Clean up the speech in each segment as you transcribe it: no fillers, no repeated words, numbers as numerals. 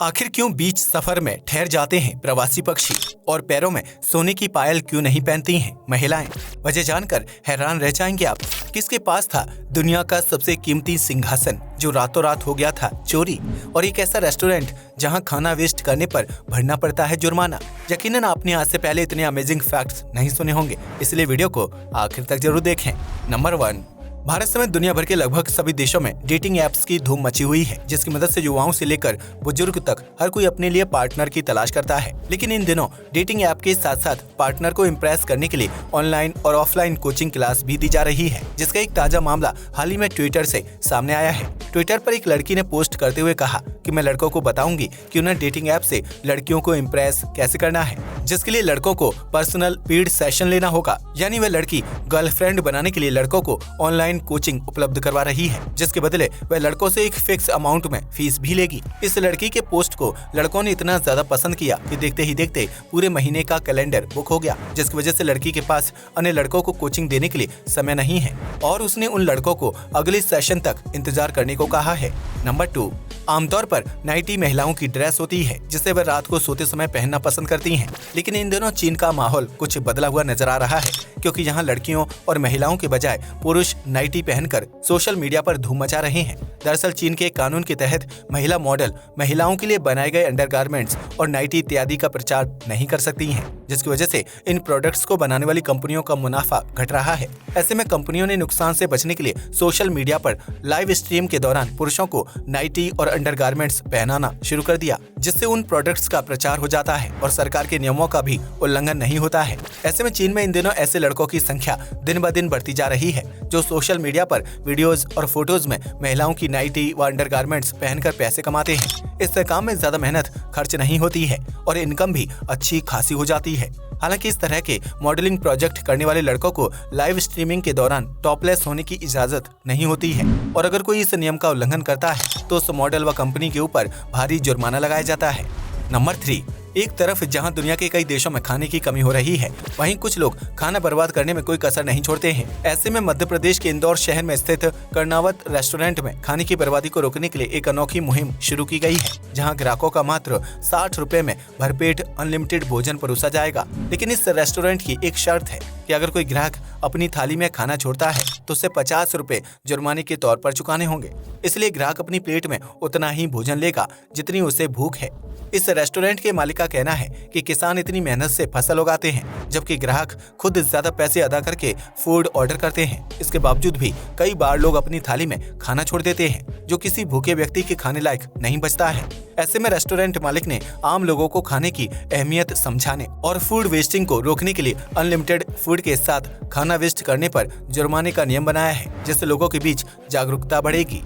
आखिर क्यों बीच सफर में ठहर जाते हैं प्रवासी पक्षी और पैरों में सोने की पायल क्यों नहीं पहनती हैं महिलाएं? वजह जानकर हैरान रह जाएंगे आप। किसके पास था दुनिया का सबसे कीमती सिंहासन जो रातों रात हो गया था चोरी, और एक ऐसा रेस्टोरेंट जहां खाना वेस्ट करने पर भरना पड़ता है जुर्माना। यकीनन आपने आज से पहले इतने अमेजिंग फैक्ट्स नहीं सुने होंगे, इसलिए वीडियो को आखिर तक जरूर देखें। नंबर 1, भारत समेत दुनिया भर के लगभग सभी देशों में डेटिंग ऐप्स की धूम मची हुई है, जिसकी मदद से युवाओं से लेकर बुजुर्ग तक हर कोई अपने लिए पार्टनर की तलाश करता है। लेकिन इन दिनों डेटिंग ऐप के साथ साथ पार्टनर को इम्प्रेस करने के लिए ऑनलाइन और ऑफलाइन कोचिंग क्लास भी दी जा रही है, जिसका एक ताजा मामला हाल ही में ट्विटर से सामने आया है। ट्विटर पर एक लड़की ने पोस्ट करते हुए कहा कि मैं लड़कों को बताऊंगी कि उन्हें डेटिंग ऐप से लड़कियों को इम्प्रेस कैसे करना है, जिसके लिए लड़कों को पर्सनल पेड सेशन लेना होगा। यानी वह लड़की गर्लफ्रेंड बनाने के लिए लड़कों को ऑनलाइन कोचिंग उपलब्ध करवा रही है, जिसके बदले वह लड़कों से एक फिक्स अमाउंट में फीस भी लेगी। इस लड़की के पोस्ट को लड़कों ने इतना ज्यादा पसंद किया कि देखते ही देखते पूरे महीने का कैलेंडर बुक हो गया, जिसकी वजह से लड़की के पास अन्य लड़कों को कोचिंग देने के लिए समय नहीं है और उसने उन लड़कों को अगले सेशन तक इंतजार करने को कहा है। नंबर 2, आमतौर पर नाइटी महिलाओं की ड्रेस होती है जिसे वह रात को सोते समय पहनना पसंद करती हैं। लेकिन इन दिनों चीन का माहौल कुछ बदला हुआ नजर आ रहा है, क्योंकि यहाँ लड़कियों और महिलाओं के बजाय पुरुष नाइटी पहनकर सोशल मीडिया पर धूम मचा रहे हैं। दरअसल चीन के कानून के तहत महिला मॉडल महिलाओं के लिए बनाए गए अंडरगारमेंट्स और नाइटी इत्यादि का प्रचार नहीं कर सकती हैं, जिसकी वजह से इन प्रोडक्ट्स को बनाने वाली कंपनियों का मुनाफा घट रहा है। ऐसे में कंपनियों ने नुकसान से बचने के लिए सोशल मीडिया पर लाइव स्ट्रीम के दौरान पुरुषों को नाइटी और अंडरगारमेंट्स पहनाना शुरू कर दिया, जिससे उन प्रोडक्ट्स का प्रचार हो जाता है और सरकार के नियमों का भी उल्लंघन नहीं होता है। ऐसे में चीन में इन दिनों ऐसे लड़कों की संख्या दिन ब दिन बढ़ती जा रही है जो सोशल मीडिया पर वीडियोस और फोटोज में महिलाओं की नाइटी व अंडरगारमेंट्स पहनकर पैसे कमाते हैं। इस काम में ज्यादा मेहनत खर्च नहीं होती है और इनकम भी अच्छी खासी हो जाती है। हालांकि इस तरह के मॉडलिंग प्रोजेक्ट करने वाले लड़कों को लाइव स्ट्रीमिंग के दौरान टॉपलेस होने की इजाजत नहीं होती है, और अगर कोई इस नियम का उल्लंघन करता है तो उस मॉडल व कंपनी के ऊपर भारी जुर्माना लगाया जाता है। नंबर 3, एक तरफ जहां दुनिया के कई देशों में खाने की कमी हो रही है, वहीं कुछ लोग खाना बर्बाद करने में कोई कसर नहीं छोड़ते हैं। ऐसे में मध्य प्रदेश के इंदौर शहर में स्थित कर्णावत रेस्टोरेंट में खाने की बर्बादी को रोकने के लिए एक अनोखी मुहिम शुरू की गई है, जहां ग्राहकों का मात्र 60 रुपए में भरपेट अनलिमिटेड भोजन परोसा जाएगा। लेकिन इस रेस्टोरेंट की एक शर्त है कि अगर कोई ग्राहक अपनी थाली में खाना छोड़ता है तो उसे 50 रुपए जुर्माने के तौर पर चुकाने होंगे। इसलिए ग्राहक अपनी प्लेट में उतना ही भोजन लेगा जितनी उसे भूख है। इस रेस्टोरेंट के मालिक का कहना है कि किसान इतनी मेहनत से फसल उगाते हैं, जबकि ग्राहक खुद ज्यादा पैसे अदा करके फूड ऑर्डर करते हैं। इसके बावजूद भी कई बार लोग अपनी थाली में खाना छोड़ देते हैं, जो किसी भूखे व्यक्ति के खाने लायक नहीं बचता है। ऐसे में रेस्टोरेंट मालिक ने आम लोगों को खाने की अहमियत समझाने और फूड वेस्टिंग को रोकने के लिए अनलिमिटेड फूड के साथ खाना वेस्ट करने पर जुर्माने का नियम बनाया है, जिससे लोगों के बीच जागरूकता बढ़ेगी।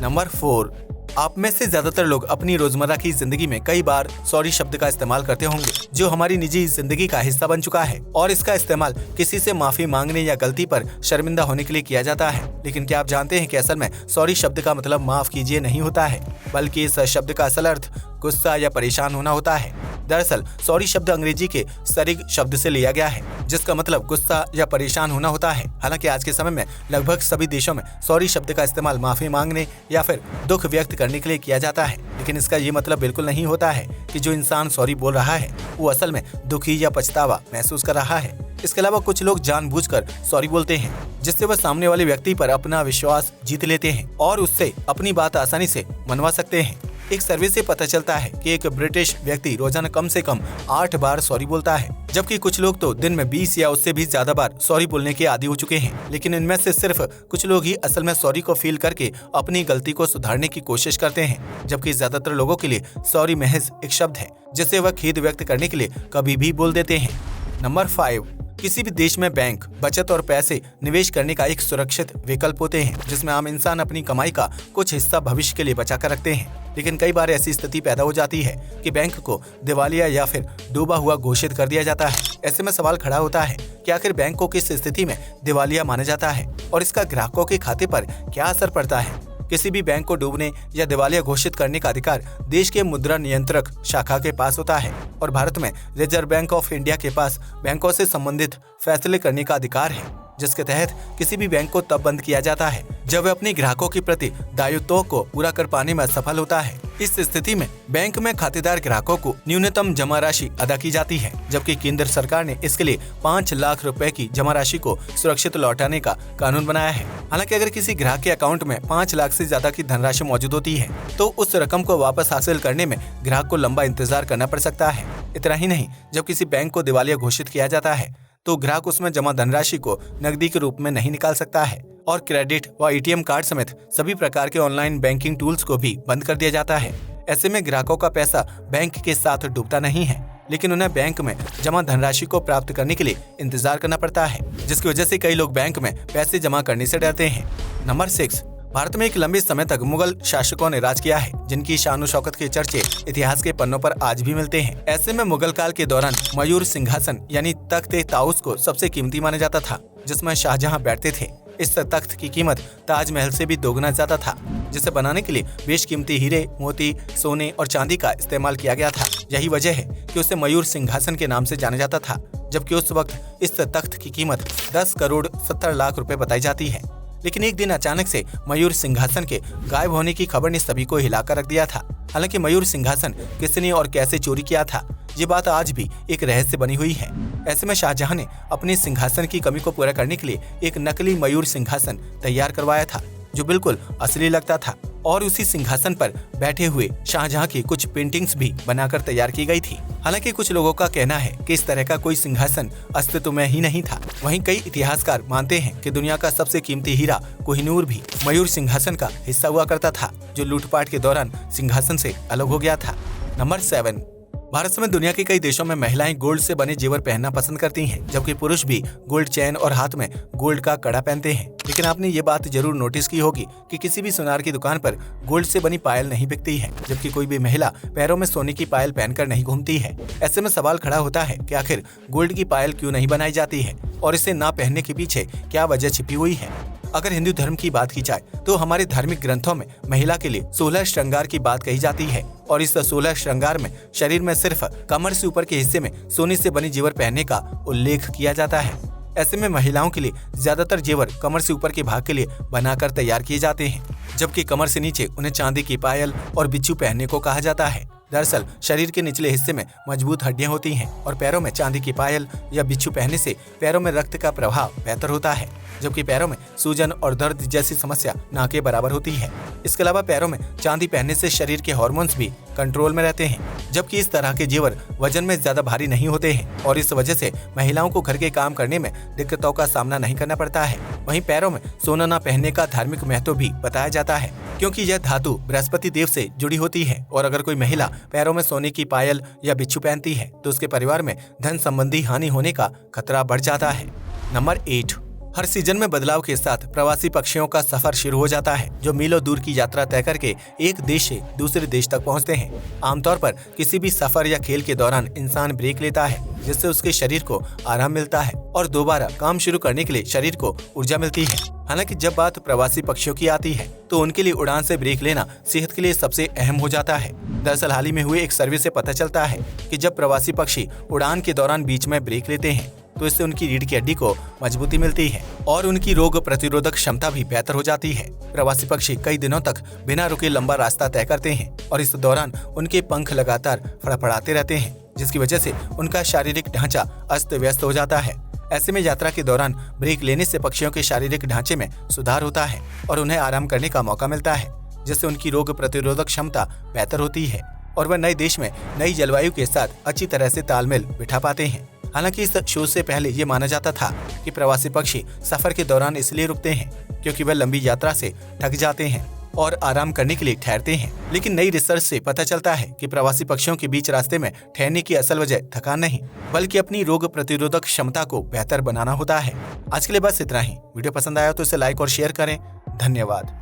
नंबर 4, आप में से ज्यादातर लोग अपनी रोजमर्रा की जिंदगी में कई बार सॉरी शब्द का इस्तेमाल करते होंगे, जो हमारी निजी जिंदगी का हिस्सा बन चुका है और इसका इस्तेमाल किसी से माफी मांगने या गलती पर शर्मिंदा होने के लिए किया जाता है। लेकिन क्या आप जानते हैं कि असल में सॉरी शब्द का मतलब माफ कीजिए नहीं होता है, बल्कि इस शब्द का असल अर्थ गुस्सा या परेशान होना होता है। दरअसल सॉरी शब्द अंग्रेजी के सरिग शब्द से लिया गया है, जिसका मतलब गुस्सा या परेशान होना होता है। हालांकि आज के समय में लगभग सभी देशों में सॉरी शब्द का इस्तेमाल माफी मांगने या फिर दुख व्यक्त करने के लिए किया जाता है, लेकिन इसका ये मतलब बिल्कुल नहीं होता है कि जो इंसान सॉरी बोल रहा है वो असल में दुखी या पछतावा महसूस कर रहा है। इसके अलावा कुछ लोग जानबूझकर सॉरी बोलते हैं, जिससे वह सामने वाले व्यक्ति पर अपना विश्वास जीत लेते हैं और उससे अपनी बात आसानी से मनवा सकते हैं। एक सर्वे से पता चलता है कि एक ब्रिटिश व्यक्ति रोजाना कम से कम 8 बार सॉरी बोलता है, जबकि कुछ लोग तो दिन में 20 या उससे भी ज्यादा बार सॉरी बोलने के आदी हो चुके हैं। लेकिन इनमें से सिर्फ कुछ लोग ही असल में सॉरी को फील करके अपनी गलती को सुधारने की कोशिश करते हैं, जबकि ज्यादातर लोगों के लिए सॉरी महज एक शब्द है जिसे वह खेद व्यक्त करने के लिए कभी भी बोल देते हैं। नंबर 5, किसी भी देश में बैंक, बचत और पैसे निवेश करने का एक सुरक्षित विकल्प होते हैं, जिसमें आम इंसान अपनी कमाई का कुछ हिस्सा भविष्य के लिए बचा कर रखते हैं। लेकिन कई बार ऐसी स्थिति पैदा हो जाती है कि बैंक को दिवालिया या फिर डूबा हुआ घोषित कर दिया जाता है। ऐसे में सवाल खड़ा होता है कि आखिर बैंक को किस स्थिति में दिवालिया माना जाता है और इसका ग्राहकों के खाते पर क्या असर पड़ता है। किसी भी बैंक को डूबने या दिवालिया घोषित करने का अधिकार देश के मुद्रा नियंत्रक शाखा के पास होता है, और भारत में रिजर्व बैंक ऑफ इंडिया के पास बैंकों से संबंधित फैसले करने का अधिकार है। जिसके तहत किसी भी बैंक को तब बंद किया जाता है जब वह अपने ग्राहकों के प्रति दायित्वों को पूरा कर पाने में असफल होता है। इस स्थिति में बैंक में खातेदार ग्राहकों को न्यूनतम जमा राशि अदा की जाती है, जबकि केंद्र सरकार ने इसके लिए 5 लाख रुपए की जमा राशि को सुरक्षित लौटाने का कानून बनाया है। हालांकि अगर किसी ग्राहक के अकाउंट में 5 लाख से ज्यादा की धनराशि मौजूद होती है तो उस रकम को वापस हासिल करने में ग्राहक को लंबा इंतजार करना पड़ सकता है। इतना ही नहीं, जब किसी बैंक को दिवालिया घोषित किया जाता है तो ग्राहक उसमें जमा धनराशि को नकदी के रूप में नहीं निकाल सकता है और क्रेडिट व एटीएम कार्ड समेत सभी प्रकार के ऑनलाइन बैंकिंग टूल्स को भी बंद कर दिया जाता है। ऐसे में ग्राहकों का पैसा बैंक के साथ डूबता नहीं है, लेकिन उन्हें बैंक में जमा धनराशि को प्राप्त करने के लिए इंतजार करना पड़ता है, जिसकी वजह से कई लोग बैंक में पैसे जमा करने से डरते हैं। नंबर 6, भारत में एक लंबे समय तक मुगल शासकों ने राज किया है, जिनकी शान शौकत के चर्चे इतिहास के पन्नों पर आज भी मिलते हैं। ऐसे में मुगल काल के दौरान मयूर सिंहासन यानी तख्त-ए-ताऊस को सबसे कीमती माना जाता था, जिसमें शाहजहां बैठते थे। इस तख्त की कीमत ताजमहल से भी दोगुना ज्यादा था, जिसे बनाने के लिए बेशकीमती हीरे, मोती, सोने और चांदी का इस्तेमाल किया गया था। यही वजह है कि उसे मयूर सिंहासन के नाम से जाना जाता था, जबकि उस वक्त इस तख्त की कीमत 10 करोड़ 70 लाख रुपए बताई जाती है। लेकिन एक दिन अचानक से मयूर सिंहासन के गायब होने की खबर ने सभी को हिलाकर रख दिया था। हालांकि मयूर सिंहासन किसने और कैसे चोरी किया था, ये बात आज भी एक रहस्य बनी हुई है। ऐसे में शाहजहां ने अपने सिंहासन की कमी को पूरा करने के लिए एक नकली मयूर सिंहासन तैयार करवाया था, जो बिल्कुल असली लगता था, और उसी सिंहासन पर बैठे हुए शाहजहां की कुछ पेंटिंग्स भी बनाकर तैयार की गई थी। हालांकि कुछ लोगों का कहना है कि इस तरह का कोई सिंहासन अस्तित्व में ही नहीं था। वहीं कई इतिहासकार मानते हैं कि दुनिया का सबसे कीमती हीरा कोहिनूर भी मयूर सिंहासन का हिस्सा हुआ करता था, जो लूटपाट के दौरान सिंहासन से अलग हो गया था। नंबर 7, भारत समेत दुनिया के कई देशों में महिलाएं गोल्ड से बने जेवर पहनना पसंद करती हैं, जबकि पुरुष भी गोल्ड चैन और हाथ में गोल्ड का कड़ा पहनते हैं। लेकिन आपने ये बात जरूर नोटिस की होगी कि किसी भी सुनार की दुकान पर गोल्ड से बनी पायल नहीं बिकती है, जबकि कोई भी महिला पैरों में सोने की पायल पहनकर नहीं घूमती है। ऐसे में सवाल खड़ा होता है कि आखिर गोल्ड की पायल क्यों नहीं बनाई जाती है और इसे ना पहनने के पीछे क्या वजह छिपी हुई है। अगर हिंदू धर्म की बात की जाए तो हमारे धार्मिक ग्रंथों में महिला के लिए 16 श्रृंगार की बात कही जाती है, और इस 16 श्रृंगार में शरीर में सिर्फ कमर से ऊपर के हिस्से में सोने से बनी जेवर पहनने का उल्लेख किया जाता है। ऐसे में महिलाओं के लिए ज्यादातर जेवर कमर से ऊपर के भाग के लिए बनाकर तैयार किए जाते हैं, जबकि कमर से नीचे उन्हें चांदी की पायल और बिच्छू पहनने को कहा जाता है। दरअसल शरीर के निचले हिस्से में मजबूत हड्डियां होती हैं और पैरों में चांदी की पायल या बिच्छू पहनने से पैरों में रक्त का प्रवाह बेहतर होता है, जबकि पैरों में सूजन और दर्द जैसी समस्या ना के बराबर होती है। इसके अलावा पैरों में चांदी पहनने से शरीर के हार्मोन्स भी कंट्रोल में रहते हैं, जबकि इस तरह के जेवर वजन में ज्यादा भारी नहीं होते हैं और इस वजह से महिलाओं को घर के काम करने में दिक्कतों का सामना नहीं करना पड़ता है। वहीं पैरों में सोना न पहनने का धार्मिक महत्व भी बताया जाता है, क्योंकि यह धातु बृहस्पति देव से जुड़ी होती है, और अगर कोई महिला पैरों में सोने की पायल या बिच्छू पहनती है तो उसके परिवार में धन संबंधी हानि होने का खतरा बढ़ जाता है। नंबर 8, हर सीजन में बदलाव के साथ प्रवासी पक्षियों का सफर शुरू हो जाता है, जो मीलों दूर की यात्रा तय करके एक देश से दूसरे देश तक पहुंचते हैं। आमतौर पर किसी भी सफर या खेल के दौरान इंसान ब्रेक लेता है, जिससे उसके शरीर को आराम मिलता है और दोबारा काम शुरू करने के लिए शरीर को ऊर्जा मिलती है। हालांकि जब बात प्रवासी पक्षियों की आती है तो उनके लिए उड़ान से ब्रेक लेना सेहत के लिए सबसे अहम हो जाता है। दरअसल हाल ही में हुए एक सर्वे से पता चलता है कि जब प्रवासी पक्षी उड़ान के दौरान बीच में ब्रेक लेते हैं तो इससे उनकी रीढ़ की हड्डी को मजबूती मिलती है और उनकी रोग प्रतिरोधक क्षमता भी बेहतर हो जाती है। प्रवासी पक्षी कई दिनों तक बिना रुके लंबा रास्ता तय करते हैं और इस दौरान उनके पंख लगातार फड़फड़ाते रहते हैं, जिसकी वजह से उनका शारीरिक ढांचा अस्त व्यस्त हो जाता है। ऐसे में यात्रा के दौरान ब्रेक लेने से पक्षियों के शारीरिक ढांचे में सुधार होता है और उन्हें आराम करने का मौका मिलता है, जिससे उनकी रोग प्रतिरोधक क्षमता बेहतर होती है और वह नए देश में नई जलवायु के साथ अच्छी तरह से तालमेल बिठा पाते हैं। हालांकि इस शोध से पहले ये माना जाता था कि प्रवासी पक्षी सफर के दौरान इसलिए रुकते हैं क्योंकि वह लंबी यात्रा से थक जाते हैं और आराम करने के लिए ठहरते हैं। लेकिन नई रिसर्च से पता चलता है कि प्रवासी पक्षियों के बीच रास्ते में ठहरने की असल वजह थकान नहीं, बल्कि अपनी रोग प्रतिरोधक क्षमता को बेहतर बनाना होता है। आज के लिए बस इतना ही। वीडियो पसंद आया तो इसे लाइक और शेयर करें। धन्यवाद।